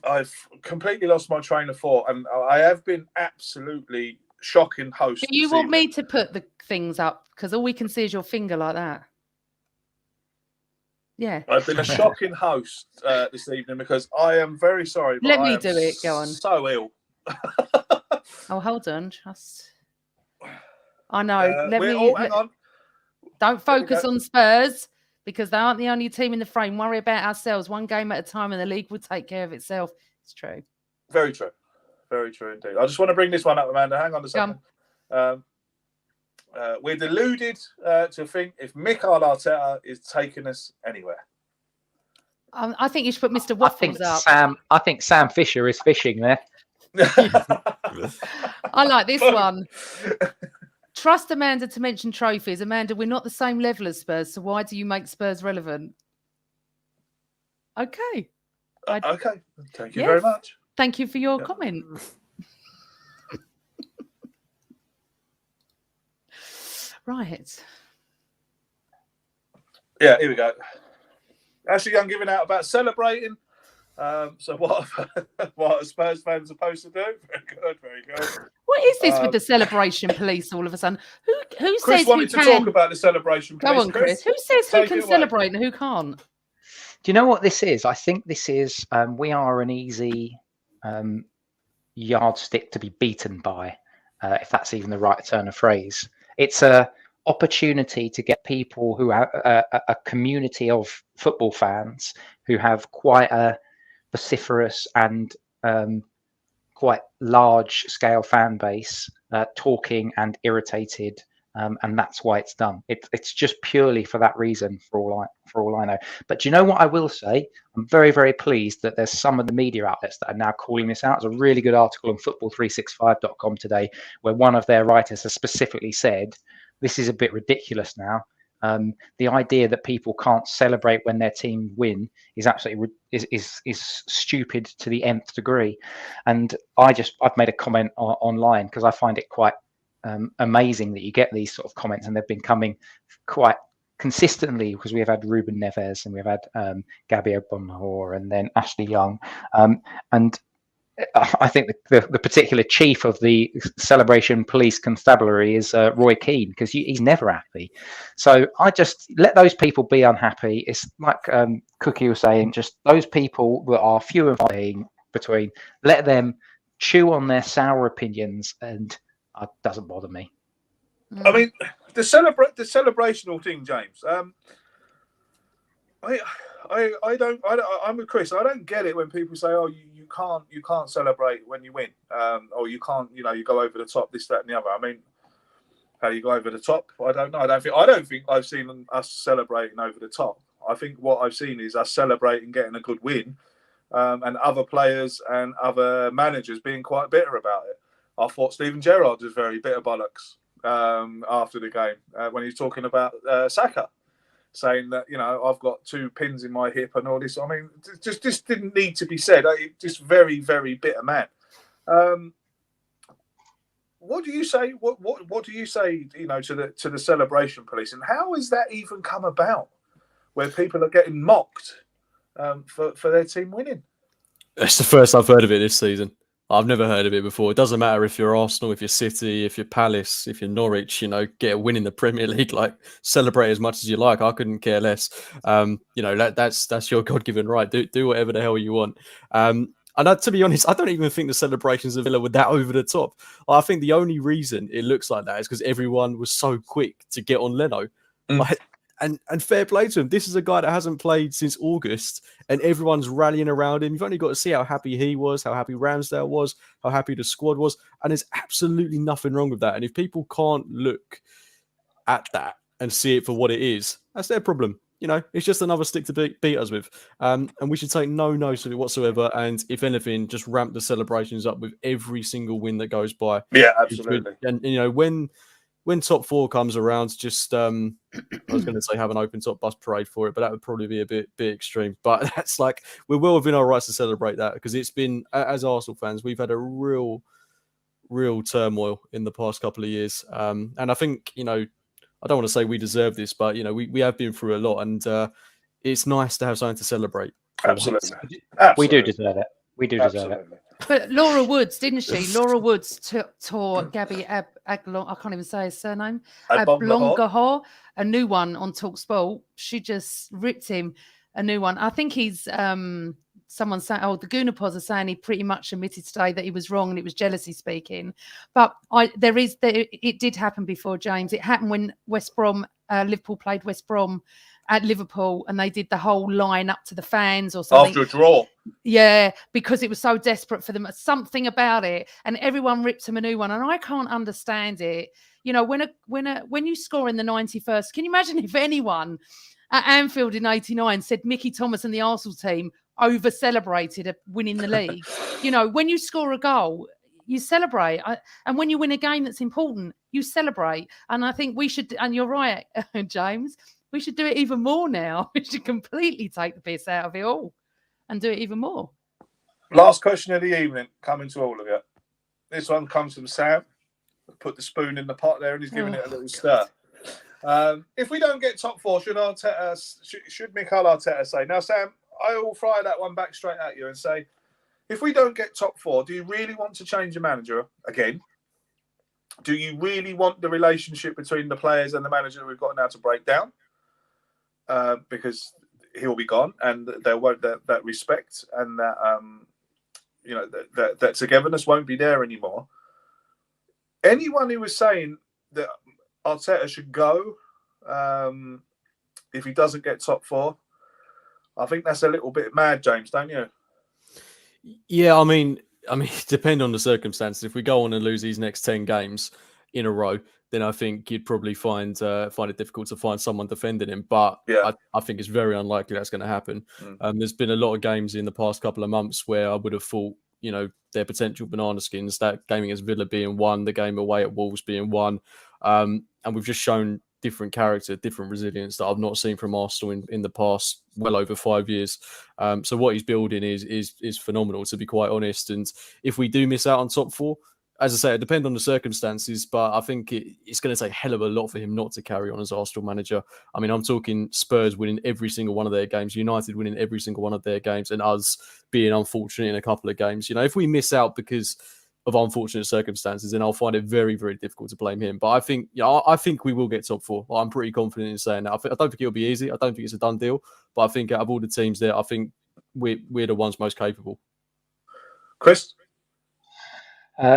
I've completely lost my train of thought, and I have been absolutely shocking host. Do you want me to put the things up? Because all we can see is your finger like that. Yeah. I've been a shocking host this evening because I am very sorry. But Let me do it. Go on. So ill. Oh, hold on. I know. Hang on. Don't focus on Spurs because they aren't the only team in the frame. Worry about ourselves. One game at a time and the league will take care of itself. It's true. Very true. Very true indeed. I just want to bring this one up, Amanda. Hang on a second. We're deluded to think if Mikel Arteta is taking us anywhere. I think you should put Mr. Waffles up. I think Sam Fisher is fishing there. I like this one. Trust Amanda to mention trophies. Amanda, we're not the same level as Spurs, so why do you make Spurs relevant? Okay. Okay. Thank you very much. Thank you for your comment. Right. Yeah, here we go. Ashley Young giving out about celebrating. So what are Spurs fans supposed to do? Very good. What is this with the celebration police all of a sudden? Who Chris says wanted to talk about the celebration police. Go on, Chris. Who says who can celebrate and who can't? Do you know what this is? I think this is we are an easy yardstick to be beaten by, if that's even the right turn of phrase. It's a opportunity to get people who have a community of football fans who have quite a vociferous and quite large scale fan base talking and irritated, and that's why it's done. It's just purely for that reason, for all I know. But do you know what I will say? I'm very, very pleased that there's some of the media outlets that are now calling this out. There's a really good article on football365.com today where one of their writers has specifically said this is a bit ridiculous now. The idea that people can't celebrate when their team win is absolutely is stupid to the nth degree. And I've made a comment online because I find it quite amazing that you get these sort of comments, and they've been coming quite consistently because we have had Ruben Neves and we've had Gabby Aubameyang and then Ashley Young, and I think the particular chief of the celebration police constabulary is Roy Keane, because he's never happy. So I just let those people be unhappy. It's like Cookie was saying, just those people that are few and far between, let them chew on their sour opinions, and it doesn't bother me. I mean, the celebrational thing, James. I'm with Chris. I don't get it when people say, "Oh, you can't celebrate when you win," or you can't, you go over the top, this, that, and the other. I mean, how you go over the top? I don't know. I don't think I've seen us celebrating over the top. I think what I've seen is us celebrating getting a good win, and other players and other managers being quite bitter about it. I thought Steven Gerrard was very bitter bollocks after the game when he's talking about Saka, saying that, I've got 2 pins in my hip and all this. I mean, just didn't need to be said. Just very, very bitter man. what do you say? What do you say? You know, to the celebration police, and how has that even come about, where people are getting mocked for their team winning? It's the first I've heard of it this season. I've never heard of it before. It doesn't matter if you're Arsenal, if you're City, if you're Palace, if you're Norwich, you know, get a win in the Premier League, like celebrate as much as you like. I couldn't care less. You know, that's your God-given right. Do whatever the hell you want. And to be honest, I don't even think the celebrations of Villa were that over the top. I think the only reason it looks like that is because everyone was so quick to get on Leno. Like, and fair play to him. This is a guy that hasn't played since August, and everyone's rallying around him. You've only got to see how happy he was, how happy Ramsdale was, how happy the squad was, and there's absolutely nothing wrong with that. And if people can't look at that and see it for what it is, that's their problem. You know, it's just another stick to beat us with. And we should take no notice of it whatsoever. And if anything, just ramp the celebrations up with every single win that goes by. Yeah, absolutely. And you know, when top four comes around, just I was going to say have an open top bus parade for it, but that would probably be a bit extreme. But that's like, we're well within our rights to celebrate that, because it's been, as Arsenal fans, we've had a real turmoil in the past couple of years. And I think, you know, I don't want to say we deserve this, but you know, we have been through a lot, and it's nice to have something to celebrate. Absolutely. We do deserve it. We do deserve it. But Laura Woods, didn't she? Laura Woods tore Gabby Aglon, I can't even say his surname, Ablongahor, a new one on TalkSport. She just ripped him a new one. I think he's, someone saying, the Goonapos are saying he pretty much admitted today that he was wrong and it was jealousy speaking. But it did happen before, James. It happened when West Brom, Liverpool played West Brom at Liverpool, and they did the whole line up to the fans or something. After a draw. Yeah, because it was so desperate for them. Something about it. And everyone ripped him a new one. And I can't understand it. You know, when you score in the 91st, can you imagine if anyone at Anfield in 89 said Mickey Thomas and the Arsenal team over-celebrated at winning the league? You know, when you score a goal, you celebrate. And when you win a game that's important, you celebrate. And I think we should, and you're right, James, we should do it even more now. We should completely take the piss out of it all and do it even more. Last question of the evening, coming to all of you. This one comes from Sam. Put the spoon in the pot there, and he's giving it a little stir. If we don't get top four, should Mikel Arteta say? Now, Sam, I will fire that one back straight at you and say, if we don't get top four, do you really want to change a manager again? Do you really want the relationship between the players and the manager that we've got now to break down? Because he'll be gone, and there won't that respect and that you know that togetherness won't be there anymore. Anyone who was saying that Arteta should go if he doesn't get top four, I think that's a little bit mad, James, don't you? Yeah, I mean, depend on the circumstances. If we go on and lose these next 10 games in a row, then I think you'd probably find it difficult to find someone defending him. But yeah. I think it's very unlikely that's going to happen. There's been a lot of games in the past couple of months where I would have thought, you know, their potential banana skins, that game against Villa being one, the game away at Wolves being one. And we've just shown different character, different resilience that I've not seen from Arsenal in the past well over 5 years. So what he's building is phenomenal, to be quite honest. And if we do miss out on top four, as I say, it depends on the circumstances, but I think it's going to take a hell of a lot for him not to carry on as Arsenal manager. I mean, I'm talking Spurs winning every single one of their games, United winning every single one of their games, and us being unfortunate in a couple of games. You know, if we miss out because of unfortunate circumstances, then I'll find it very, very difficult to blame him. But I think, I think we will get top four. I'm pretty confident in saying that. I don't think it'll be easy. I don't think it's a done deal. But I think out of all the teams there, I think we're the ones most capable. Chris?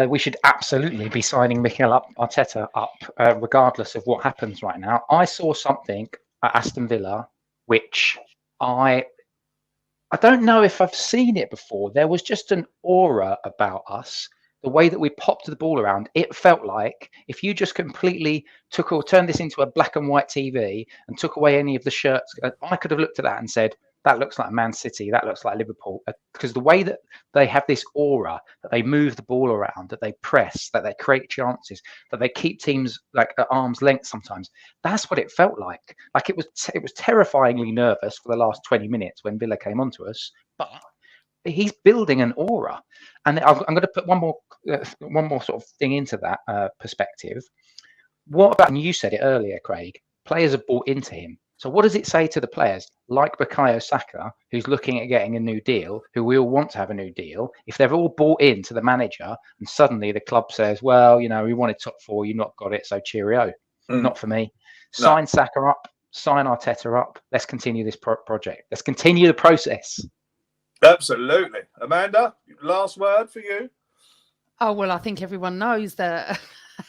We should absolutely be signing Mikel Arteta up, regardless of what happens right now. I saw something at Aston Villa, which I don't know if I've seen it before. There was just an aura about us. The way that we popped the ball around, it felt like if you just completely turned this into a black and white TV and took away any of the shirts, I could have looked at that and said, that looks like Man City, that looks like Liverpool. Because the way that they have this aura, that they move the ball around, that they press, that they create chances, that they keep teams like at arm's length sometimes, that's what it felt like. Like it was terrifyingly nervous for the last 20 minutes when Villa came onto us, but he's building an aura. And I'm going to put one more sort of thing into that perspective. What about, and you said it earlier, Craig, players have bought into him. So what does it say to the players like Bukayo Saka, who's looking at getting a new deal, who we all want to have a new deal, if they've all bought into the manager and suddenly the club says, well, you know, we wanted top 4, you've not got it, so cheerio. Not for me. Sign Saka up, sign Arteta up. Let's continue this project. Let's continue the process. Absolutely. Amanda, last word for you. Oh, well, I think everyone knows that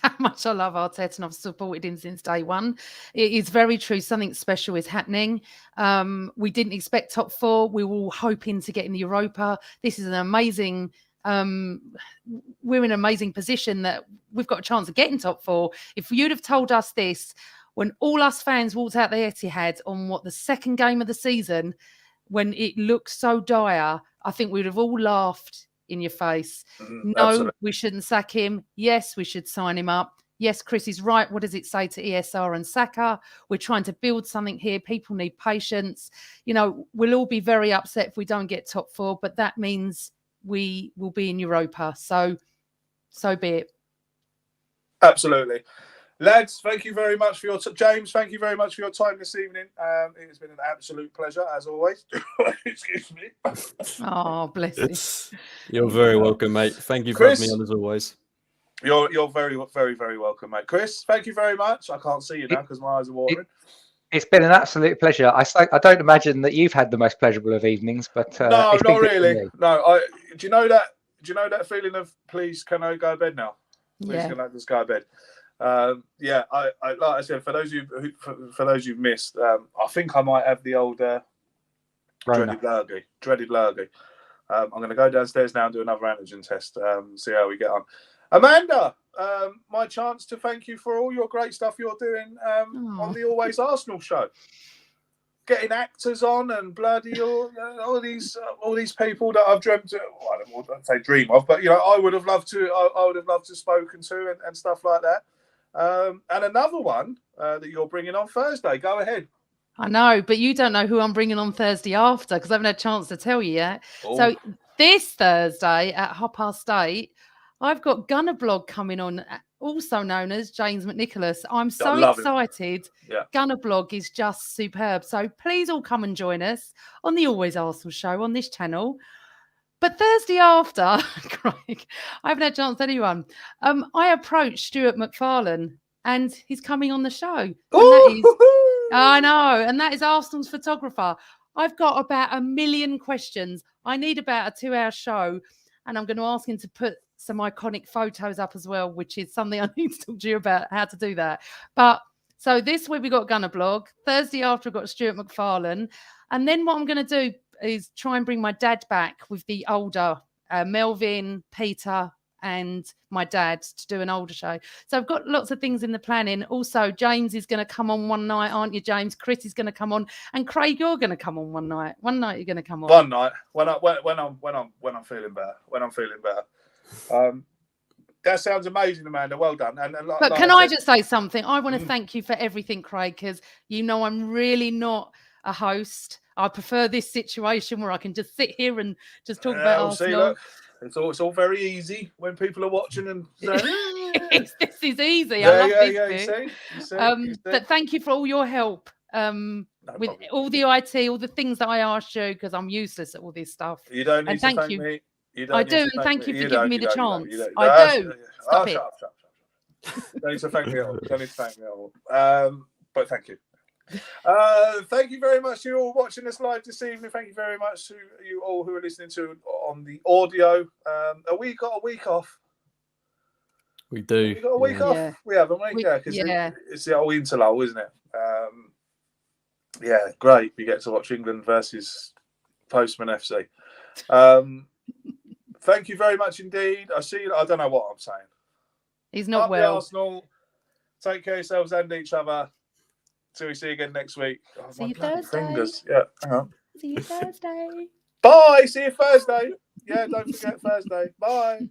how much I love Arteta and I've supported him since day one. It is very true. Something special is happening. We didn't expect top 4. We were all hoping to get in the Europa. This is an amazing, we're in an amazing position that we've got a chance of getting top 4. If you'd have told us this when all us fans walked out the Etihad on the second game of the season, when it looked so dire, I think we'd have all laughed in your face. No, absolutely. We shouldn't sack him. Yes, we should sign him up. Yes, Chris is right. What does it say to ESR and Saka? We're trying to build something here. People need patience. You know, we'll all be very upset if we don't get top 4, but that means we will be in Europa. So be it. Absolutely. Lads, thank you very much for your James, thank you very much for your time this evening. It has been an absolute pleasure, as always. Excuse me. Oh, bless you. You're very welcome, mate. Thank you for Chris, having me on, as always. You're very, very, very welcome, mate. Chris, thank you very much. I can't see you now because my eyes are watering. It's been an absolute pleasure. I don't imagine that you've had the most pleasurable of evenings, but no, not really. No, do you know that feeling of please can I go to bed now? Please can I just go to bed? I like I said, for those you've missed, I think I might have the old dreaded lurgy. I'm going to go downstairs now and do another antigen test, see how we get on. Amanda, my chance to thank you for all your great stuff you're doing on the Always Arsenal show. Getting actors on and bloody all these people that I've dreamt of. Well, I don't say dream of, but you know, I would have loved to spoken to and stuff like that. And another one that you're bringing on Thursday. Go ahead. I know, but you don't know who I'm bringing on Thursday after because I haven't had a chance to tell you yet. Oh. So this Thursday at 8:30, I've got Gunner Blog coming on, also known as James McNicholas. I'm so excited. Yeah. Gunner Blog is just superb. So please all come and join us on the Always Arsenal show on this channel. But Thursday after, Craig, I haven't had a chance to anyone. I approached Stuart MacFarlane and he's coming on the show. And that is, I know, and that is Arsenal's photographer. I've got about 1 million questions. I need about a 2-hour show, and I'm going to ask him to put some iconic photos up as well, which is something I need to talk to you about how to do that. But so this week we got Gunner Blog. Thursday after we've got Stuart MacFarlane. And then what I'm going to do is try and bring my dad back with the older Melvin, Peter, and my dad to do an older show. So I've got lots of things in the planning. Also, James is going to come on one night, aren't you, James? Chris is going to come on, and Craig, you're going to come on one night. One night you're going to come on. One night when I'm feeling better. When I'm feeling better. That sounds amazing, Amanda. Well done. But can I just say something? I want to thank you for everything, Craig, because you know I'm really not a host. I prefer this situation where I can just sit here and just talk about Arsenal. It's all very easy when people are watching and saying, this is easy. Yeah, I love this bit. You see. But thank you for all your help with all the IT, all the things that I asked you, because I'm useless at all this stuff. You don't need to thank me. I do, and thank you for giving me the chance. I do. Stop it. Shut up. Don't need to thank me at all. But thank you. Thank you very much to you all watching us live this evening. Thank you very much to you all who are listening to on the audio. We got a week off. We do. We got a week off. Yeah. We haven't we? Yeah, because it's the old interlull, isn't it? Yeah, great. We get to watch England versus Postman FC. Thank you very much indeed. I don't know what I'm saying. He's not Up well. The Arsenal. Take care of yourselves and each other. Till we see you again next week. Oh, see you Thursday. Fingers. Yeah, hang on. See you Thursday. Bye. See you Thursday. Yeah, don't forget Thursday. Bye.